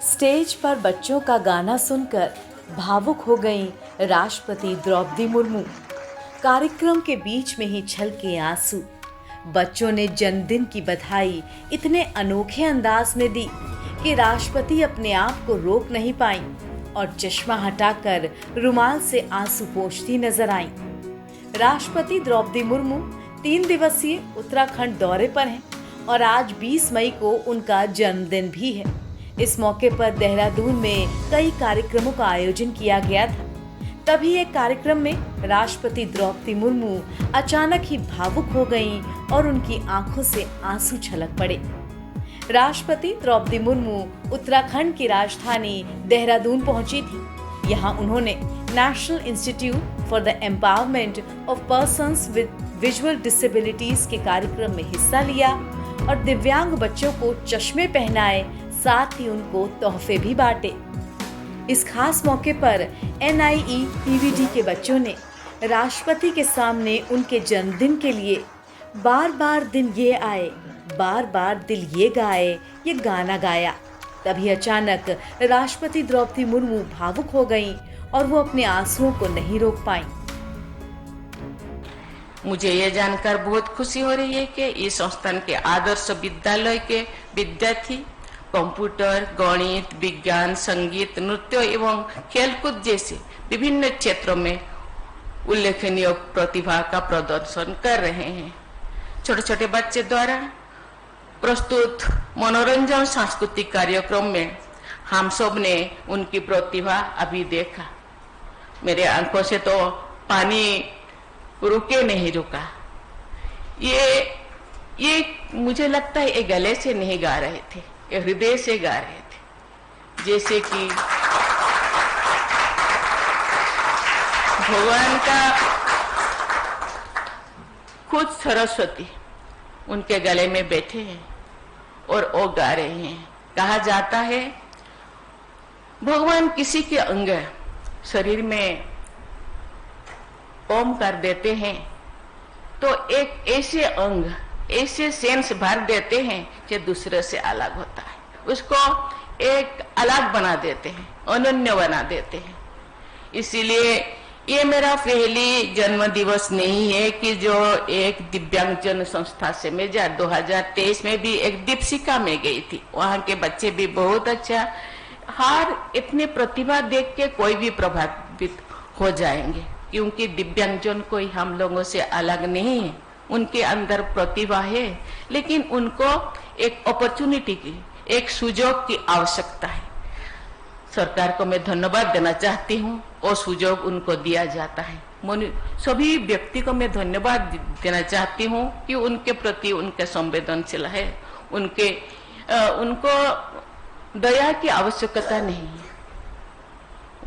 Stage पर बच्चों का गाना सुनकर भावुक हो गईं राष्ट्रपति द्रौपदी मुर्मू। कार्यक्रम के बीच में ही छलके आंसू। बच्चों ने जन्मदिन की बधाई इतने अनोखे अंदाज में दी कि राष्ट्रपति अपने आप को रोक नहीं पाईं और चश्मा हटाकर रुमाल से आंसू पोंछती नजर आईं। राष्ट्रपति द्रौपदी मुर्मू 3 दिवसीय उत्तराखंड दौरे पर हैं और आज 20 मई को उनका जन्मदिन भी है। इस मौके पर देहरादून में कई कार्यक्रमों का आयोजन किया गया था। तभी एक कार्यक्रम में राष्ट्रपति द्रौपदी मुर्मू अचानक ही भावुक हो गईं और उनकी आंखों से आंसू छलक पड़े। राष्ट्रपति द्रौपदी मुर्मू उत्तराखंड की राजधानी देहरादून पहुंची थी। यहां उन्होंने national institute for the empowerment of persons with visual disabilities के कार्यक्रम में हिस्सा लिया और दिव्यांग बच्चों को चश्मे पहनाए, साथ ही उनको तोहफे भी बांटे। इस खास मौके पर NIE-PVD के बच्चों ने राष्ट्रपति के सामने उनके जन्मदिन के लिए बार बार दिन ये आए, बार बार दिल ये गाए ये गाना गाया। तभी अचानक राष्ट्रपति द्रौपदी मुर्मू भावुक हो गईं और वो अपने आंसुओं को नहीं रोक पाईं। मुझे ये जानकर बहुत खुशी हो रही है कि इस संस्थान के आदर्श विद्यालय के विद्यार्थी कंप्यूटर, गणित, विज्ञान, संगीत, नृत्य एवं खेलकूद जैसे विभिन्न क्षेत्रों में उल्लेखनीय प्रतिभा का प्रदर्शन कर रहे हैं। छोटे छोटे बच्चे द्वारा प्रस्तुत मनोरंजन सांस्कृतिक कार्यक्रम में हम सब ने उनकी प्रतिभा अभी देखा। मेरे आंखों से तो पानी रुके नहीं रुका। ये मुझे लगता है ये गले से नहीं गा रहे थे, ये हृदय से गा रहे थे। जैसे कि भगवान का खुद सरस्वती उनके गले में बैठे हैं और वो गा रहे हैं। कहा जाता है भगवान किसी के अंग शरीर में ओम कर देते हैं तो एक ऐसे अंग, ऐसे सेंस भर देते हैं जो दूसरे से अलग होता है, उसको एक अलग बना देते हैं, अनन्य बना देते हैं। इसीलिए ये मेरा पहली जन्म दिवस नहीं है कि जो एक दिव्यांगजन संस्था से मैं 2023 में भी एक दीपशिखा में गई थी। वहां के बच्चे भी बहुत अच्छा, हर इतनी प्रतिभा देख के कोई भी प्रभावित हो जाएंगे, क्योंकि दिव्यांगजन कोई हम लोगों से अलग नहीं है। उनके अंदर प्रतिभा है, लेकिन उनको एक अपॉर्चुनिटी की, एक सुजोग की आवश्यकता है। सरकार को मैं धन्यवाद देना चाहती हूँ, और सुजोग उनको दिया जाता है। सभी व्यक्ति को मैं धन्यवाद देना चाहती हूँ कि उनके प्रति उनके संवेदनशील है, उनको दया की आवश्यकता नहीं है,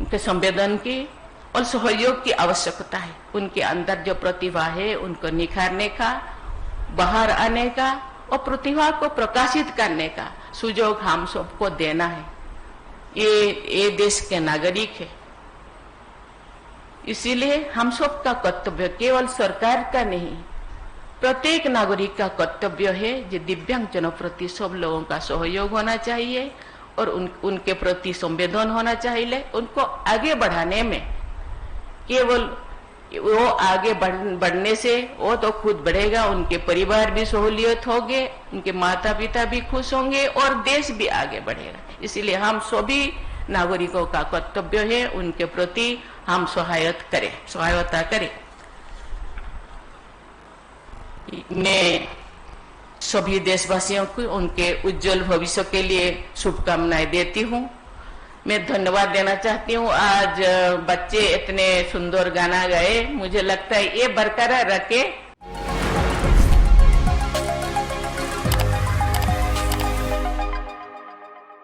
उनके संवेदन की और सहयोग की आवश्यकता है। उनके अंदर जो प्रतिभा है उनको निखारने का, बाहर आने का और प्रतिभा को प्रकाशित करने का सुजोग हम सबको देना है। ये देश के नागरिक है, इसीलिए हम सब का कर्तव्य, केवल सरकार का नहीं, प्रत्येक नागरिक का कर्तव्य है जो दिव्यांगजनों प्रति सब लोगों का सहयोग होना चाहिए और उनके प्रति संवेदन होना चाहिए। उनको आगे बढ़ाने में केवल वो आगे बढ़ने से वो तो खुद बढ़ेगा, उनके परिवार भी सहूलियत होंगे, उनके माता पिता भी खुश होंगे और देश भी आगे बढ़ेगा। इसीलिए हम सभी नागरिकों का कर्तव्य है उनके प्रति हम सहायता करें। मैं सभी देशवासियों को उनके उज्जवल भविष्य के लिए शुभकामनाएं देती हूँ। मैं धन्यवाद देना चाहती हूँ। आज बच्चे इतने सुंदर गाना गाए, मुझे लगता है ये बरकरार रखे